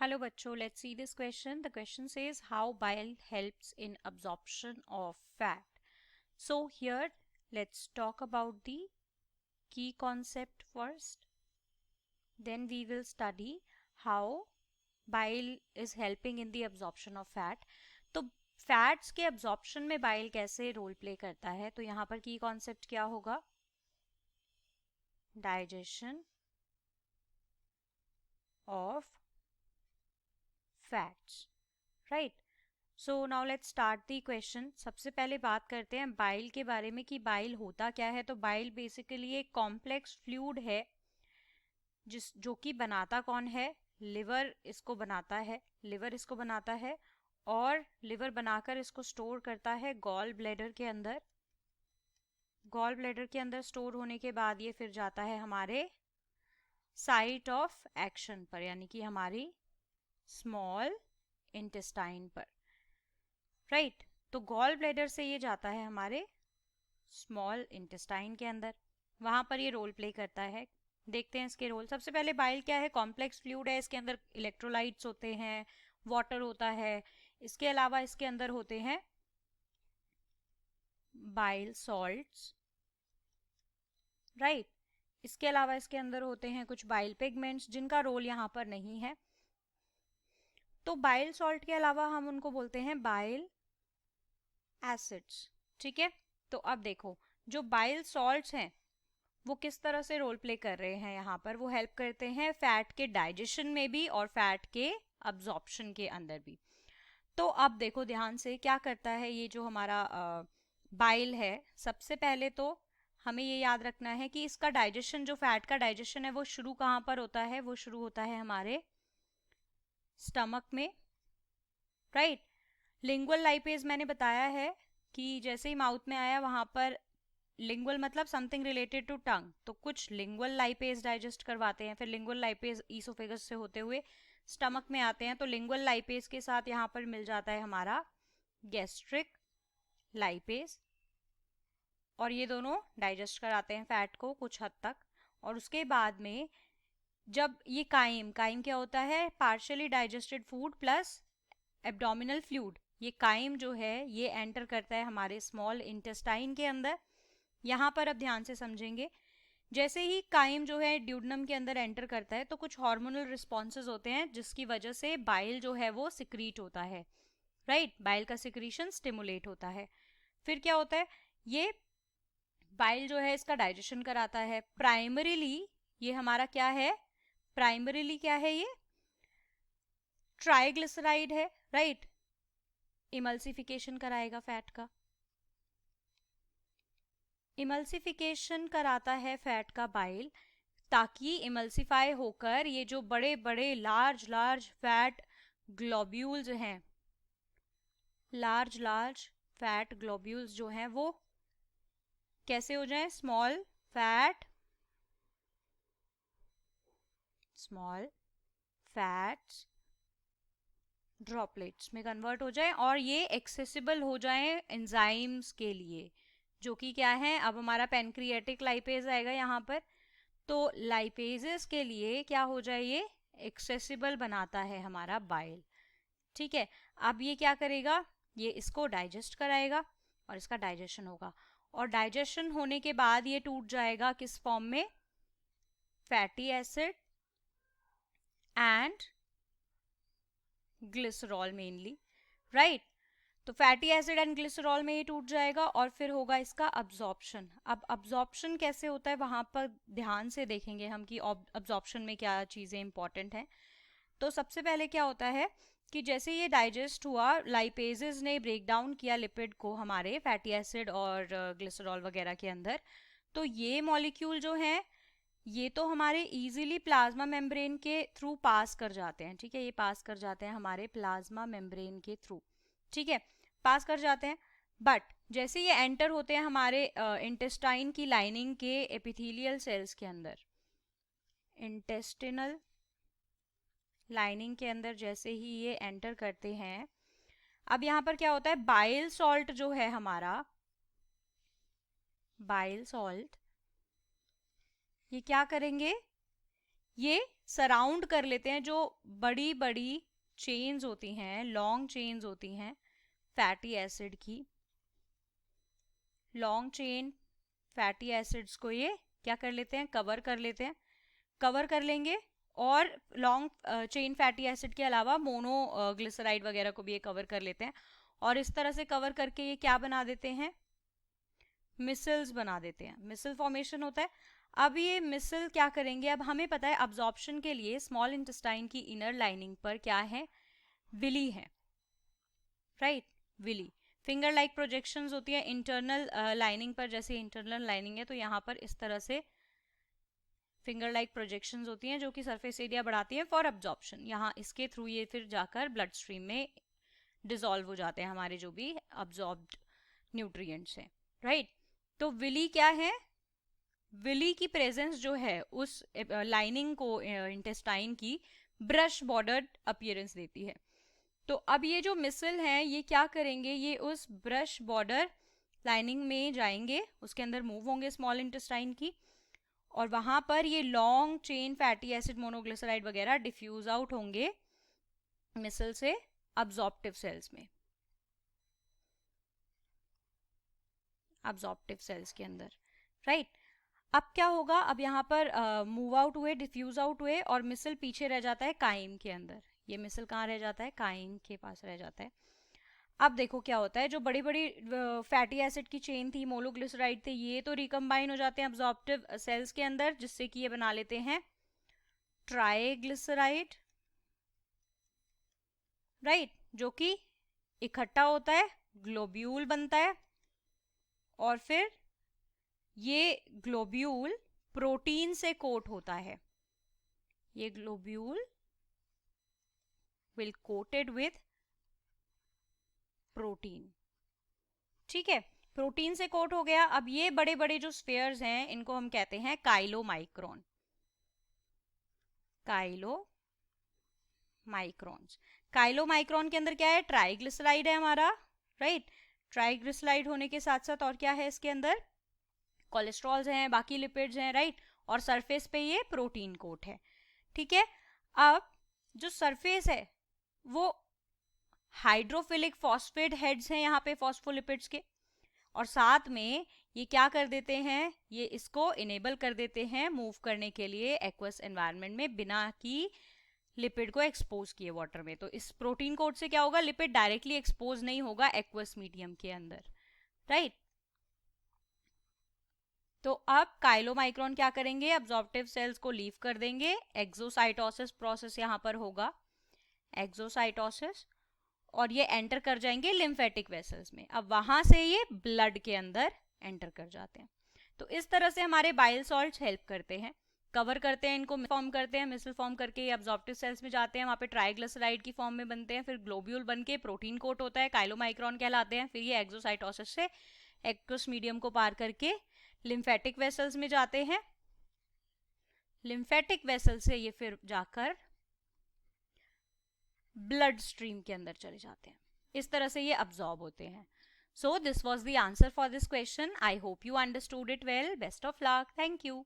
Hello बच्चों, let's see this question. The question says how bile helps in absorption of fat. So here let's talk about the key concept first. Then we will study how bile is helping in the absorption of fat. तो fats के absorption में bile कैसे role play करता है, तो यहाँ पर की कॉन्सेप्ट क्या होगा? Digestion of fats, right? So now let's start the question. सबसे पहले बात करते हैं बाइल के बारे में कि बाइल होता क्या है. तो बाइल बेसिकली एक कॉम्प्लेक्स फ्लूइड है जो कि बनाता कौन है? लिवर इसको बनाता है. और लिवर बनाकर इसको स्टोर करता है गॉल ब्लैडर के अंदर. गॉल ब्लैडर के अंदर स्टोर होने के बाद ये फिर जाता है हमारे साइट ऑफ एक्शन पर, यानी कि हमारी स्मॉल इंटेस्टाइन पर, राइट? तो गॉल ब्लैडर से ये जाता है हमारे स्मॉल इंटेस्टाइन के अंदर, वहां पर ये रोल प्ले करता है. देखते हैं इसके रोल. सबसे पहले बाइल क्या है? कॉम्प्लेक्स फ्लूइड है. इसके अंदर इलेक्ट्रोलाइट्स होते हैं, वाटर होता है. इसके अलावा इसके अंदर होते हैं बाइल सॉल्ट्स, राइट? इसके अलावा इसके अंदर होते हैं कुछ बाइल पिगमेंट्स जिनका रोल यहाँ पर नहीं है. तो बाइल सॉल्ट के अलावा हम उनको बोलते हैं बाइल एसिड्स, ठीक है? तो अब देखो, जो बाइल सॉल्ट्स हैं वो किस तरह से रोल प्ले कर रहे हैं यहाँ पर. वो हेल्प करते हैं फैट के डाइजेशन में भी और फैट के अब्जॉर्प्शन के अंदर भी. तो अब देखो ध्यान से क्या करता है ये जो हमारा बाइल है. सबसे पहले तो हमें ये याद रखना है कि इसका डाइजेशन, जो फैट का डाइजेशन है, वो शुरू कहाँ पर होता है? वो शुरू होता है हमारे स्टमक में, राइट? लिंगुअल लाइपेज मैंने बताया है कि जैसे ही माउथ में आया वहां पर, लिंगुअल मतलब समथिंग रिलेटेड टू टंग, तो कुछ लिंगुअल लाइपेज डाइजेस्ट करवाते हैं. फिर लिंगुअल लाइपेज ईसोफेगस से होते हुए स्टमक में आते हैं. तो लिंगुअल लाइपेज के साथ यहाँ पर मिल जाता है हमारा गैस्ट्रिक लाइपेज, और ये दोनों डाइजेस्ट कराते हैं फैट को कुछ हद तक. और उसके बाद में जब ये काइम क्या होता है? Partially digested food plus abdominal fluid. ये काइम जो है ये एंटर करता है हमारे स्मॉल इंटेस्टाइन के अंदर. यहाँ पर अब ध्यान से समझेंगे. जैसे ही काइम जो है ड्यूडनम के अंदर एंटर करता है तो कुछ हार्मोनल रिस्पॉन्सेज होते हैं जिसकी वजह से बाइल जो है वो सिक्रीट होता है, राइट? बाइल का सिक्रीशन स्टिमुलेट होता है. फिर क्या होता है? ये बाइल जो है इसका डाइजेशन कराता है. प्राइमरीली ये हमारा क्या है? प्राइमरीली क्या है? ये ट्राइग्लिसराइड है, राइट? इमल्सिफिकेशन कराएगा फैट का. इमल्सिफिकेशन कराता है फैट का बाइल, ताकि इमल्सिफाई होकर ये जो बड़े बड़े लार्ज लार्ज फैट ग्लोब्यूल्स हैं, लार्ज लार्ज फैट ग्लोब्यूल्स जो हैं वो कैसे हो जाएं? स्मॉल फैट्स ड्रॉपलेट्स में कन्वर्ट हो जाए और ये एक्सेसिबल हो जाए एंजाइम्स के लिए, जो कि क्या है? अब हमारा पेनक्रिएटिक लाइपेज आएगा यहाँ पर. तो लाइपेजेस के लिए क्या हो जाए? ये एक्सेसिबल बनाता है हमारा बाइल, ठीक है? अब ये क्या करेगा? ये इसको डाइजेस्ट कराएगा और इसका डाइजेशन होगा. और डाइजेशन होने के बाद ये टूट जाएगा किस फॉर्म में? Fatty acid and glycerol mainly, right? तो फैटी एसिड एंड ग्लिसरॉल में ये टूट जाएगा और फिर होगा इसका अब्जॉर्प्शन. अब अब्जॉर्प्शन कैसे होता है वहां पर ध्यान से देखेंगे हम कि अब्जॉर्प्शन में क्या चीजें इंपॉर्टेंट हैं. तो सबसे पहले क्या होता है कि जैसे ये डाइजेस्ट हुआ, लाइपेजेस ने ब्रेक डाउन किया लिपिड को हमारे फैटी एसिड और ग्लिसरॉल वगैरह के अंदर. तो ये मॉलिक्यूल जो हैं ये तो हमारे इजीली प्लाज्मा मेम्ब्रेन के थ्रू पास कर जाते हैं, ठीक है? ये पास कर जाते हैं हमारे प्लाज्मा मेम्ब्रेन के थ्रू, ठीक है? पास कर जाते हैं. बट जैसे ये एंटर होते हैं हमारे इंटेस्टाइन की लाइनिंग के एपिथेलियल सेल्स के अंदर, इंटेस्टिनल लाइनिंग के अंदर जैसे ही ये एंटर करते हैं, अब यहाँ पर क्या होता है? बाइल सॉल्ट जो है हमारा, बाइल सॉल्ट, ये क्या करेंगे? ये सराउंड कर लेते हैं, जो बड़ी बड़ी चेन्स होती हैं, लॉन्ग चेन्स होती हैं फैटी एसिड की, लॉन्ग चेन फैटी एसिड्स को ये क्या कर लेते हैं, कवर कर लेते हैं, कवर कर लेंगे। और लॉन्ग चेन फैटी एसिड के अलावा मोनो ग्लिसराइड वगैरह को भी ये कवर कर लेते हैं। और इस तरह से कवर करके ये क्या बना देते हैं, मिसल्स बना देते हैं, मिसल फॉर्मेशन होता है। अब ये मिसल क्या करेंगे, अब हमें पता है अब्जॉर्प्शन के लिए स्मॉल इंटेस्टाइन की इनर लाइनिंग पर क्या है, विली है, right, villi. Finger like projections होती है इंटरनल लाइनिंग पर, जैसे इंटरनल लाइनिंग है तो यहाँ पर इस तरह से फिंगर लाइक प्रोजेक्शंस होती हैं जो कि सरफेस एरिया बढ़ाती हैं फॉर अब्जॉर्प्शन। यहाँ इसके थ्रू ये फिर जाकर ब्लड स्ट्रीम में डिसॉल्व हो जाते हैं हमारे जो भी अब्जॉर्ब्ड न्यूट्रिएंट्स हैं, राइट। तो विली क्या है, विली की प्रेजेंस जो है उस लाइनिंग को इंटेस्टाइन की ब्रश बॉर्डर्ड अपीयरेंस देती है। तो अब ये जो मिसल हैं ये क्या करेंगे, ये उस ब्रश बॉर्डर लाइनिंग में जाएंगे, उसके अंदर मूव होंगे स्मॉल इंटेस्टाइन की, और वहां पर ये long chain fatty acid monoglyceride वगैरह डिफ्यूज आउट होंगे मिसल से अब्जॉर्प्टिव सेल्स में, अब्जॉर्प्टिव सेल्स के अंदर, राइट। अब क्या होगा, अब यहाँ पर मूव आउट हुए, डिफ्यूज आउट हुए, और मिसल पीछे रह जाता है काइम के अंदर। ये मिसल कहाँ रह जाता है, काइम के पास रह जाता है। अब देखो क्या होता है, जो बड़ी बड़ी फैटी एसिड की चेन थी, मोनोग्लिसराइड थे, ये तो रिकम्बाइन हो जाते हैं अब्जॉर्प्टिव सेल्स के अंदर, जिससे कि ये बना लेते हैं ट्राइग्लिसराइड, राइट, जो कि इकट्ठा होता है, ग्लोब्यूल बनता है, और फिर ये ग्लोब्यूल प्रोटीन से कोट होता है। ये globule will coated with protein, ठीक है, प्रोटीन से कोट हो गया। अब ये बड़े बड़े जो स्फीयर्स हैं इनको हम कहते हैं काइलोमाइक्रोन, काइलोमाइक्रोन्स। काइलोमाइक्रोन के अंदर क्या है, ट्राइग्लिसराइड है हमारा, राइट। ट्राइग्लिसराइड होने के साथ साथ और क्या है इसके अंदर, कोलेस्ट्रॉल्स हैं, बाकी लिपिड्स हैं, राइट। और सरफेस पे ये प्रोटीन कोट है, ठीक है। अब जो सरफेस है वो हाइड्रोफिलिक फॉस्फेट हेड्स हैं यहाँ पे फॉस्फोलिपिड्स के, और साथ में ये क्या कर देते हैं, ये इसको इनेबल कर देते हैं मूव करने के लिए एक्वस एनवायरनमेंट में बिना कि लिपिड को एक्सपोज किए वाटर में। तो इस प्रोटीन कोट से क्या होगा, लिपिड डायरेक्टली एक्सपोज नहीं होगा एक्वस मीडियम के अंदर, राइट। तो अब काइलोमाइक्रोन क्या करेंगे, अब्जॉर्प्टिव सेल्स को लीव कर देंगे, एक्सोसाइटोसिस प्रोसेस यहाँ पर होगा, एक्सोसाइटोसिस, और ये एंटर कर जाएंगे लिम्फेटिक वेसल्स में। अब वहां से ये ब्लड के अंदर एंटर कर जाते हैं। तो इस तरह से हमारे बाइल सॉल्ट्स हेल्प करते हैं, कवर करते हैं इनको, फॉर्म करते हैं, मिसल फॉर्म करके ये अब्जॉर्प्टिव सेल्स में जाते हैं, वहां पे ट्राइग्लिसराइड की फॉर्म में बनते हैं, फिर ग्लोब्यूल बन के प्रोटीन कोट होता है, काइलोमाइक्रोन कहलाते हैं, फिर ये एक्सोसाइटोसिस से एक्वस मीडियम को पार करके लिम्फेटिक वेसल्स में जाते हैं, लिम्फेटिक वेसल से ये फिर जाकर ब्लड स्ट्रीम के अंदर चले जाते हैं। इस तरह से ये अब्सॉर्ब होते हैं। So this was the answer for this question. I hope you understood it well. Best of luck. Thank you.